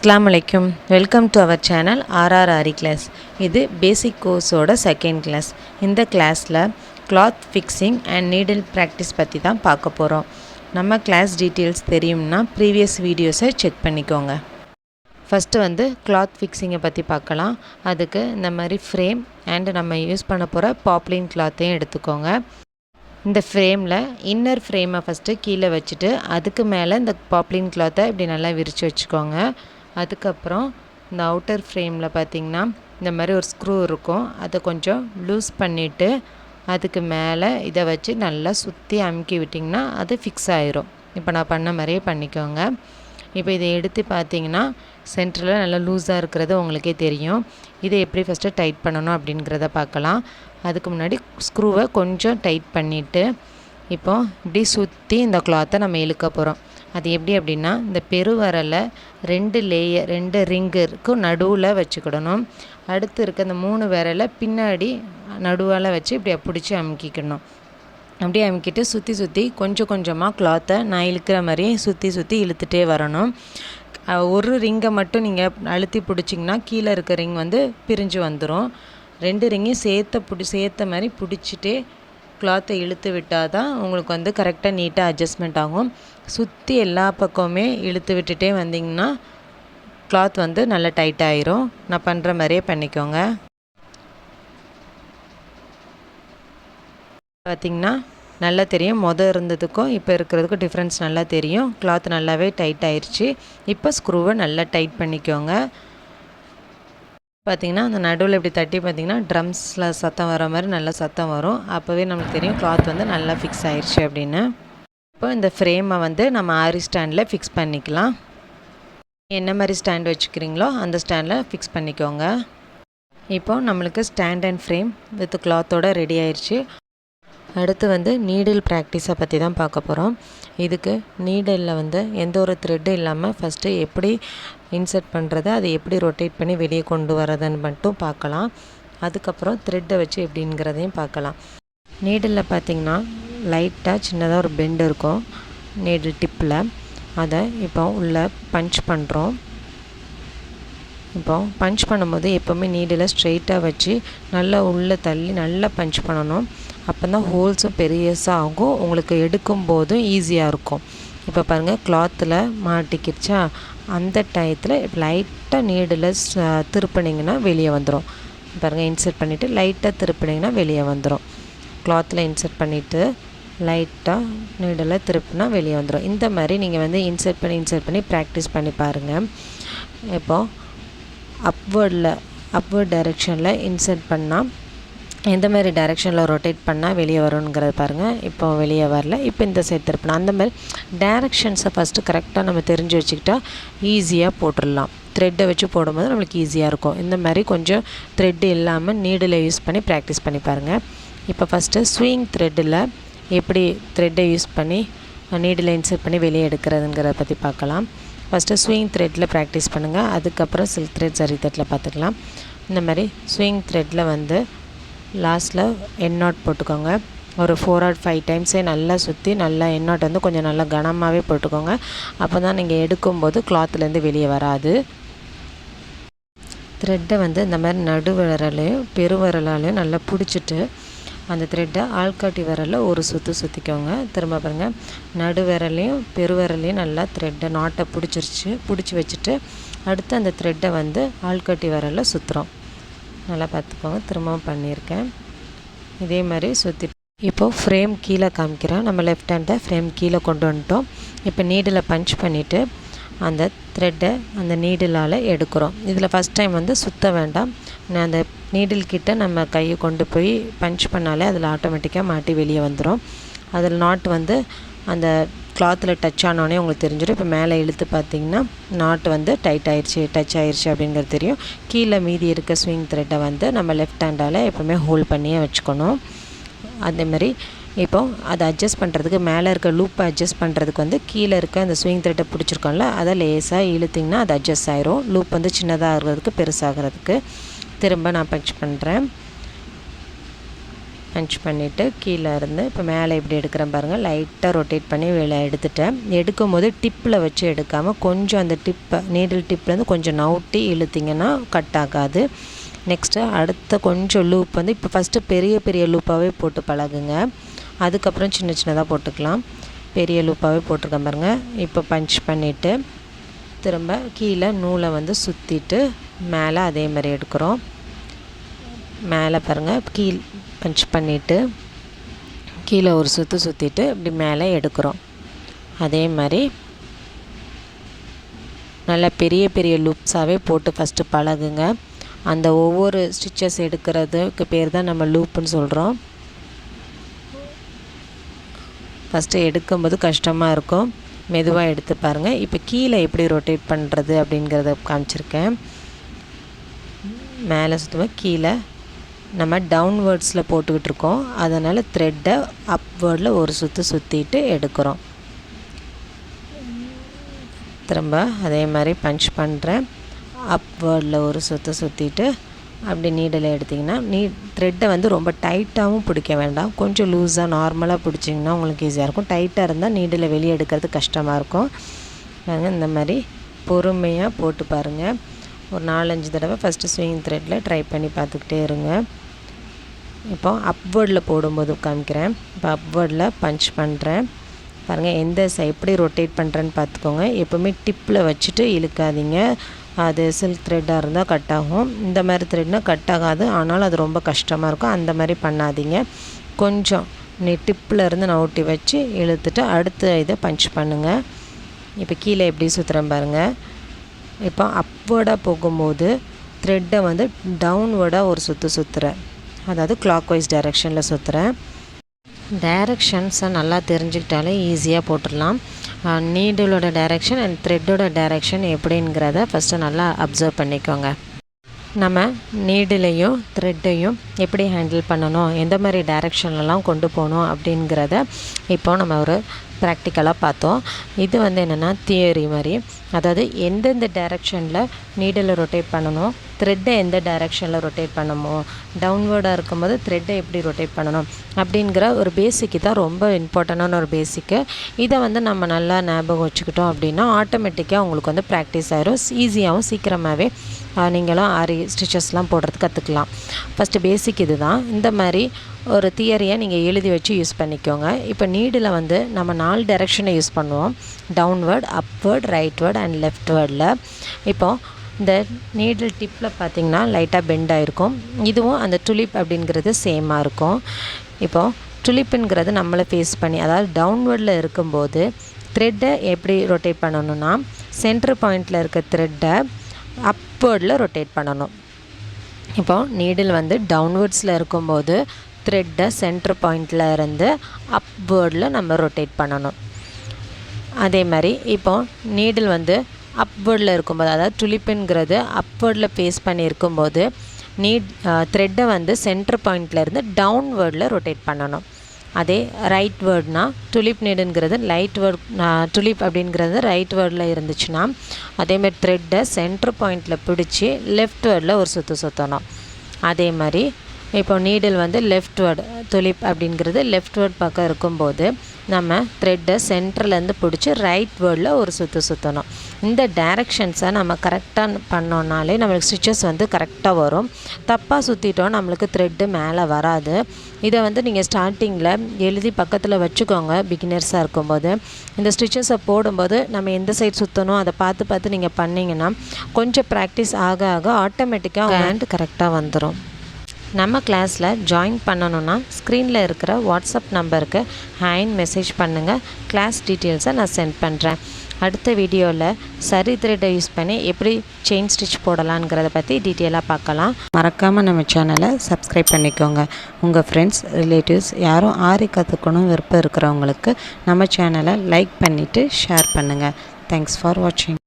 Assalamu alaikum. Welcome to our channel aari class. இது பேசிக் கோர்ஸோட second class. இந்த கிளாஸில் cloth fixing and needle practice பற்றி தான் பார்க்க போகிறோம். நம்ம கிளாஸ் டீட்டெயில்ஸ் தெரியும்னா ப்ரீவியஸ் வீடியோஸை செக் பண்ணிக்கோங்க. ஃபஸ்ட்டு cloth fixing பற்றி பார்க்கலாம். அதுக்கு இந்த மாதிரி ஃப்ரேம் அண்ட் நம்ம யூஸ் பண்ண போகிற பாப்லின் கிளாத்தையும் எடுத்துக்கோங்க. இந்த ஃப்ரேமில் இன்னர் ஃப்ரேமை ஃபஸ்ட்டு கீழே வச்சுட்டு அதுக்கு மேலே இந்த பாப்லின் கிளாத்தை இப்படி நல்லா விரித்து வச்சுக்கோங்க. அதுக்கப்புறம் இந்த அவுட்டர் ஃப்ரேமில் பார்த்திங்கன்னா இந்த மாதிரி ஒரு ஸ்க்ரூ இருக்கும், அதை கொஞ்சம் லூஸ் பண்ணிவிட்டு அதுக்கு மேலே இதை வச்சு நல்லா சுற்றி அமுக்கி விட்டிங்கன்னா அது ஃபிக்ஸ் ஆயிரும். இப்போ நான் பண்ண மாதிரியே பண்ணிக்கோங்க. இப்போ இதை எடுத்து பார்த்திங்கன்னா சென்டரில் நல்லா லூஸாக இருக்கிறது உங்களுக்கே தெரியும். இதை எப்படி ஃபஸ்ட்டு டைட் பண்ணணும் அப்படிங்கிறத பார்க்கலாம். அதுக்கு முன்னாடி ஸ்க்ரூவை கொஞ்சம் டைட் பண்ணிவிட்டு இப்போது இப்படி சுற்றி இந்த கிளாத்தை நம்ம இழுக்க போகிறோம். அது எப்படி அப்படின்னா இந்த பெருவரலை 2 ரிங்கு இருக்கும் நடுவில் வச்சுக்கிடணும். அடுத்து இருக்க இந்த 3 விரலை பின்னாடி நடுவால் வச்சு இப்படி பிடிச்சி அமுக்கிக்கணும். அப்படியே அமுக்கிட்டு சுற்றி கொஞ்சம் கொஞ்சமாக கிளாத்தை நான் இழுக்கிற மாதிரி சுற்றி இழுத்துட்டே வரணும். ஒரு ரிங்கை மட்டும் நீங்கள் அழுத்தி பிடிச்சிங்கன்னா கீழே இருக்க ரிங் பிரிஞ்சு வந்துடும். 2 ரிங்கையும் சேர்த்த மாதிரி பிடிச்சிட்டே கிளாத்தை இழுத்து விட்டால் தான் உங்களுக்கு கரெக்டாக நீட்டாக அட்ஜஸ்ட்மெண்ட் ஆகும். சுற்றி எல்லா பக்கமுமே இழுத்து விட்டுட்டே வந்திங்கன்னா கிளாத் நல்லா டைட் ஆயிரும். நான் பண்ணுற மாதிரியே பண்ணிக்கோங்க. பார்த்திங்கன்னா நல்லா தெரியும், இருந்ததுக்கும் இப்போ இருக்கிறதுக்கும் டிஃப்ரென்ஸ் நல்லா தெரியும். கிளாத் நல்லாவே டைட் ஆயிடுச்சு. இப்போ ஸ்க்ரூவை நல்லா டைட் பண்ணிக்கோங்க. பார்த்திங்கன்னா அந்த நடுவில் இப்படி தட்டி பார்த்திங்கன்னா ட்ரம்ஸில் சத்தம் வர மாதிரி நல்லா சத்தம் வரும். அப்போவே நமக்கு தெரியும் கிளாத் நல்லா ஃபிக்ஸ் ஆயிடுச்சு அப்படின்னு. இப்போ இந்த ஃப்ரேமை நம்ம ஆரி ஸ்டாண்டில் ஃபிக்ஸ் பண்ணிக்கலாம். என்ன மாதிரி ஸ்டாண்ட் வச்சுக்கிறீங்களோ அந்த ஸ்டாண்டில் ஃபிக்ஸ் பண்ணிக்கோங்க. இப்போது நம்மளுக்கு ஸ்டாண்ட் அண்ட் ஃப்ரேம் வித் கிளாத்தோடு ரெடி ஆயிடுச்சு. அடுத்து நீடில் ப்ராக்டிஸை பற்றி தான் பார்க்க போகிறோம். இதுக்கு நீடலில் எந்த ஒரு த்ரெட்டு இல்லாமல் ஃபஸ்ட்டு எப்படி இன்சர்ட் பண்ணுறது, அதை எப்படி ரொட்டேட் பண்ணி வெளியே கொண்டு வரதுன்னு மட்டும் பார்க்கலாம். அதுக்கப்புறம் த்ரெட்டை வச்சு எப்படிங்கிறதையும் பார்க்கலாம். நீடலில் பார்த்திங்கன்னா லைட்டாக சின்னதாக ஒரு பெண்ட் இருக்கும் நீடில் டிப்பில். அதை இப்போ உள்ளே பஞ்ச் பண்ணுறோம். இப்போ பஞ்ச் பண்ணும்போது எப்போவுமே நீடில் ஸ்ட்ரெயிட்டாக வச்சு நல்லா உள்ளே தள்ளி நல்லா பஞ்ச் பண்ணணும். அப்போ தான் ஹோல்ஸும் பெரியஸாக ஆகும், உங்களுக்கு எடுக்கும்போதும் ஈஸியாக இருக்கும். இப்போ பாருங்கள் கிளாத்தில் மாட்டிக்கிடுச்சா, அந்த டயத்தில் லைட்டாக நீடில் திருப்பினீங்கன்னா வெளியே வந்துடும். பாருங்கள் இன்சர்ட் பண்ணிவிட்டு லைட்டாக திருப்பினீங்கன்னா வெளியே வந்துடும். கிளாத்தில் இன்சர்ட் பண்ணிவிட்டு லைட்டாக நீடில் திருப்பினா வெளியே வந்துடும். இந்த மாதிரி நீங்கள் இன்சர்ட் பண்ணி ப்ராக்டிஸ் பண்ணி பாருங்கள். இப்போது அப்வர்ட் டைரெக்ஷனில் இன்சர்ட் பண்ணால் எந்த மாதிரி டைரெக்ஷனில் ரொட்டேட் பண்ணால் வெளியே வரும்ங்கிறது பாருங்கள். இப்போ வெளியே வரல. இப்போ இந்த சைட் திருப்பினா அந்த மாதிரி டைரெக்ஷன்ஸை ஃபஸ்ட்டு கரெக்டாக நம்ம தெரிஞ்சு வச்சுக்கிட்டா ஈஸியாக போட்டுடலாம். த்ரெட்டை வச்சு போடும்போது நம்மளுக்கு ஈஸியாக இருக்கும். இந்த மாதிரி கொஞ்சம் த்ரெட்டு இல்லாமல் நீடில் யூஸ் பண்ணி ப்ராக்டிஸ் பண்ணி பாருங்கள். இப்போ ஃபஸ்ட்டு ஸ்விங் த்ரெட்டில் எப்படி த்ரெட்டை யூஸ் பண்ணி நீடில் இன்சர்ட் பண்ணி வெளியே எடுக்கிறதுங்கிறத பற்றி பார்க்கலாம். ஃபஸ்ட்டு ஸ்விங் த்ரெட்டில் ப்ராக்டிஸ் பண்ணுங்கள். அதுக்கப்புறம் சில்க் த்ரெட் சரி த்ரெட்டில் பார்த்துக்கலாம். இந்த மாதிரி ஸ்விங் த்ரெட்டில் லாஸ்ட்டில் என் நாட் போட்டுக்கோங்க. ஒரு 4 or 5 டைம்ஸே நல்லா சுற்றி நல்லா என் நாட் கொஞ்சம் நல்லா கனமாகவே போட்டுக்கோங்க. அப்போ தான் நீங்கள் எடுக்கும்போது கிளாத்துலேருந்து வெளியே வராது. த்ரெட்டை இந்த மாதிரி நடு விரலையும் பெருவிரலாலையும் நல்லா பிடிச்சிட்டு அந்த த்ரெட்டை ஆள்காட்டி விரலில் ஒரு சுற்றிக்கோங்க. திரும்ப பாருங்கள், நடு விரலையும் பெருவிரலையும் நல்லா த்ரெட்டை நாட்டை பிடிச்சி வச்சுட்டு அடுத்து அந்த த்ரெட்டை ஆள்காட்டி விரலில் சுற்றுறோம். நல்லா பார்த்துக்கோங்க. திரும்பவும் பண்ணியிருக்கேன். இதே மாதிரி சுற்றி இப்போது ஃப்ரேம் கீழே காமிக்கிறேன். நம்ம லெஃப்ட் ஹேண்டை ஃப்ரேம் கீழே கொண்டு வந்துட்டோம். இப்போ நீடில் பஞ்ச் பண்ணிவிட்டு அந்த த்ரெட்டை அந்த நீடிலால் எடுக்கிறோம். இதில் ஃபஸ்ட் டைம் சுற்ற வேண்டாம். அந்த நீடில் கிட்ட நம்ம கையை கொண்டு போய் பஞ்ச் பண்ணாலே அதில் ஆட்டோமேட்டிக்காக மாட்டி வெளியே வந்துடும். அதில் நாட் அந்த கிளாத்தில் டச் ஆனோடனே உங்களுக்கு தெரிஞ்சிடும். இப்போ மேலே இழுத்து பார்த்திங்கன்னா நாட் டைட் ஆயிடுச்சு, டச் ஆயிடுச்சு அப்படிங்கிறது தெரியும். கீழே மீதி இருக்க ஸ்விங் த்ரெட்டை நம்ம லெஃப்ட் ஹேண்டால் எப்போவுமே ஹோல்ட் பண்ணியே வச்சுக்கணும். அதேமாதிரி இப்போது அதை அட்ஜஸ்ட் பண்ணுறதுக்கு மேலே இருக்க லூப்பை அட்ஜஸ்ட் பண்ணுறதுக்கு கீழே இருக்க அந்த ஸ்விங் த்ரெட்டை பிடிச்சிருக்கோம்ல, அதை லேசாக இழுத்திங்கன்னா அது அட்ஜஸ்ட் ஆயிரும். லூப் சின்னதாக இருக்கிறதுக்கு பெருசாகிறதுக்கு. திரும்ப நான் பஞ்ச் பண்ணுறேன். பஞ்ச் பண்ணிவிட்டு கீழே இருந்து இப்போ மேலே இப்படி எடுக்கிறேன் பாருங்கள், லைட்டாக ரொட்டேட் பண்ணி வெளியே எடுத்துட்டேன். எடுக்கும் போது டிப்பில் வச்சு எடுக்காமல் கொஞ்சம் அந்த டிப்பை நீடில் டிப்லேருந்து கொஞ்சம் நவுட்டி இழுத்திங்கன்னா கட் ஆகாது. நெக்ஸ்ட்டு அடுத்த கொஞ்சம் லூப் வந்து இப்போ ஃபஸ்ட்டு பெரிய பெரிய லூப்பாகவே போட்டு பழகுங்க, அதுக்கப்புறம் சின்ன சின்னதாக போட்டுக்கலாம். பெரிய லூப்பாகவே போட்டிருக்கேன் பாருங்கள். இப்போ பஞ்ச் பண்ணிவிட்டு திரும்ப கீழே நூலை வந்து சுற்றிட்டு மேலே அதே மாதிரி எடுக்கிறோம். மேலே பாருங்கள், கீழ் பஞ்ச் பண்ணிவிட்டு கீழே ஒரு சுற்று சுற்றிட்டு இப்படி மேலே எடுக்கிறோம். அதே மாதிரி நல்லா பெரிய பெரிய லூப்ஸாகவே போட்டு ஃபஸ்ட்டு பழகுங்க. அந்த ஒவ்வொரு ஸ்டிச்சஸ் எடுக்கிறதுக்கு பேர் தான் நம்ம லூப்புன்னு சொல்கிறோம். ஃபஸ்ட்டு எடுக்கும்போது கஷ்டமாக இருக்கும், மெதுவாக எடுத்து பாருங்கள். இப்போ கீழே எப்படி ரொட்டேட் பண்ணுறது அப்படிங்கிறத காமிச்சிருக்கேன். மேலே சுற்றுவோம், கீழே நம்ம டவுன்வேர்ட்ஸில் போட்டுக்கிட்டு இருக்கோம், அதனால் த்ரெட்டை அப்வேர்டில் ஒரு சுற்று சுற்றிட்டு எடுக்கிறோம். திரும்ப அதே மாதிரி பஞ்ச் பண்ணுறேன், அப்வேர்டில் ஒரு சுற்று சுற்றிட்டு அப்படி நீடில் எடுத்திங்கன்னா த்ரெட்டை வந்து ரொம்ப டைட்டாகவும் பிடிக்க வேண்டாம், கொஞ்சம் லூஸாக நார்மலாக பிடிச்சிங்கன்னா உங்களுக்கு ஈஸியாக இருக்கும். டைட்டாக இருந்தால் நீடில் வெளியே எடுக்கிறது கஷ்டமாக இருக்கும். பாருங்கள், இந்த மாதிரி பொறுமையாக போட்டு பாருங்கள். ஒரு 4-5 தடவை ஃபஸ்ட்டு ஸ்விங் த்ரெட்டில் ட்ரை பண்ணி பார்த்துக்கிட்டே இருங்க. இப்போ அப்வேர்டில் போடும்போது காமிக்கிறேன். இப்போ அப்வேர்டில் பஞ்ச் பண்ணுறேன் பாருங்கள். எப்படி ரொட்டேட் பண்ணுறேன்னு பார்த்துக்கோங்க. எப்போவுமே டிப்பில் வச்சுட்டு இழுக்காதீங்க, அது சில்க் த்ரெட்டாக இருந்தால் கட் ஆகும். இந்த மாதிரி த்ரெட்னால் கட் ஆகாது, ஆனாலும் அது ரொம்ப கஷ்டமாக இருக்கும். அந்த மாதிரி பண்ணாதீங்க. கொஞ்சம் டிப்பில் இருந்து நவுட்டி வச்சு இழுத்துட்டு அடுத்த இதை பஞ்ச் பண்ணுங்கள். இப்போ கீழே எப்படி சுற்றுறேன் பாருங்கள். இப்போ அப்வேர்டாக போகும்போது த்ரெட்டை வந்து டவுன்வேர்டாக ஒரு சுற்றுறேன், அதாவது கிளாக் வைஸ் டைரெக்ஷனில் சுற்றுறேன். டைரெக்ஷன்ஸை நல்லா தெரிஞ்சுக்கிட்டாலே ஈஸியாக போட்டுடலாம். நீடிலோட டைரெக்ஷன் அண்ட் த்ரெட்டோட டைரெக்ஷன் எப்படிங்கிறத ஃபஸ்ட்டு நல்லா அப்சர்வ் பண்ணிக்கோங்க. நம்ம நீடிலையும் த்ரெட்டையும் எப்படி ஹேண்டில் பண்ணணும், எந்த மாதிரி டைரெக்ஷன்லலாம் கொண்டு போகணும் அப்படிங்கிறத இப்போ நம்ம ஒரு ப்ராக்டிக்கலாக பார்த்தோம். இது வந்து என்னென்னா தியரி மாதிரி, அதாவது எந்தெந்த டைரெக்ஷனில் நீடில் ரொட்டேட் பண்ணணும், த்ரெட்டை எந்த டைரெக்ஷனில் ரொட்டேட் பண்ணணும், டவுன்வேர்டாக இருக்கும்போது த்ரெட்டை எப்படி ரொட்டேட் பண்ணணும் அப்படிங்கிற ஒரு பேசிக்கு தான் ரொம்ப இம்பார்ட்டண்டான ஒரு பேசிக்கு. இதை வந்து நம்ம நல்லா ஞாபகம் வச்சுக்கிட்டோம் அப்படின்னா ஆட்டோமேட்டிக்காக உங்களுக்கு வந்து ப்ராக்டிஸ் ஆயிரும், ஈஸியாகவும் சீக்கிரமாகவே நீங்களும் ஆரி ஸ்டிச்சஸ்லாம் போடுறது கற்றுக்கலாம். ஃபஸ்ட்டு பேசிக் இது தான். இந்த மாதிரி ஒரு தியரியை நீங்கள் எழுதி வச்சு யூஸ் பண்ணிக்கோங்க. இப்போ நீடில் வந்து நம்ம 4 டைரெக்ஷனை யூஸ் பண்ணுவோம், டவுன்வேர்ட், அப்வேர்ட், ரைட்வேர்ட் அண்ட் லெஃப்ட்வேர்டில். இப்போது இந்த நீடில் டிப்பில் பார்த்திங்கன்னா லைட்டாக பெண்ட் ஆகிருக்கும். இதுவும் அந்த டுலிப் அப்படிங்கிறது சேமாக இருக்கும். இப்போது டுலிப்புங்கிறது நம்மளை ஃபேஸ் பண்ணி, அதாவது டவுன்வேர்டில் இருக்கும்போது த்ரெட்டை எப்படி ரொட்டேட் பண்ணணும்னா சென்டர் பாயிண்டில் இருக்க த்ரெட்டை அப்வேர்டில் ரொட்டேட் பண்ணணும். இப்போது நீடில் வந்து டவுன்வேர்ட்ஸில் இருக்கும்போது த்ரெட்டை சென்டர் பாயிண்டில் இருந்து அப்வேர்டில் நம்ம ரொட்டேட் பண்ணணும். அதே மாதிரி இப்போது நீடில் வந்து அப்வேர்டில் இருக்கும்போது, அதாவது டுலிப்புங்கிறது அப்வேர்டில் ஃபேஸ் பண்ணி இருக்கும்போது த்ரெட்டை வந்து சென்டர் பாயிண்ட்லேருந்து டவுன்வேர்டில் ரொட்டேட் பண்ணணும். அதே ரைட் வேர்ட்னா டுலிப் நீடுங்கிறது டுலிப் அப்படிங்கிறது ரைட் வேர்டில் இருந்துச்சுன்னா அதேமாதிரி த்ரெட்டை சென்டர் பாயிண்டில் பிடிச்சி லெஃப்ட் வேர்டில் ஒரு சுற்றணும். அதே மாதிரி இப்போ நீடில் வந்து லெஃப்ட் வேர்டு, டுலிப் அப்படிங்கிறது லெஃப்ட் வேர்ட் பக்கம் இருக்கும்போது நம்ம த்ரெட்டை சென்டர்லேருந்து பிடிச்சி ரைட் வேர்டில் ஒரு சுற்றணும். இந்த டைரெக்ஷன்ஸை நம்ம கரெக்டாக பண்ணோன்னாலே நம்மளுக்கு ஸ்டிச்சஸ் வந்து கரெக்டாக வரும். தப்பாக சுற்றிட்டோம் நம்மளுக்கு த்ரெட்டு மேலே வராது. இதை வந்து நீங்கள் ஸ்டார்டிங்கில் எழுதி பக்கத்தில் வச்சுக்கோங்க. பிகினர்ஸாக இருக்கும்போது இந்த ஸ்டிச்சஸை போடும்போது நம்ம எந்த சைட் சுற்றணும் அதை பார்த்து நீங்கள் பண்ணிங்கன்னா கொஞ்சம் ப்ராக்டிஸ் ஆக ஆக ஆட்டோமேட்டிக்காக ஹேண்ட் கரெக்டாக வந்துடும். நம்ம கிளாஸில் ஜாயின் பண்ணணுன்னா ஸ்க்ரீனில் இருக்கிற வாட்ஸ்அப் நம்பருக்கு ஹாய்ன்னு மெசேஜ் பண்ணுங்கள். கிளாஸ் டீட்டெயில்ஸை நான் சென்ட் பண்ணுறேன். அடுத்த வீடியோவில் சரி த்ரெட்டை யூஸ் பண்ணி எப்படி செயின் ஸ்டிச் போடலாங்கிறத பற்றி டீட்டெயிலாக பார்க்கலாம். மறக்காமல் நம்ம சேனலை சப்ஸ்கிரைப் பண்ணிக்கோங்க. உங்கள் ஃப்ரெண்ட்ஸ், ரிலேட்டிவ்ஸ் யாரும் ஆரி கற்றுக்கணும் விருப்பம் இருக்கிறவங்களுக்கு நம்ம சேனலை லைக் பண்ணிவிட்டு ஷேர் பண்ணுங்கள். தேங்க்ஸ் ஃபார் வாட்சிங்.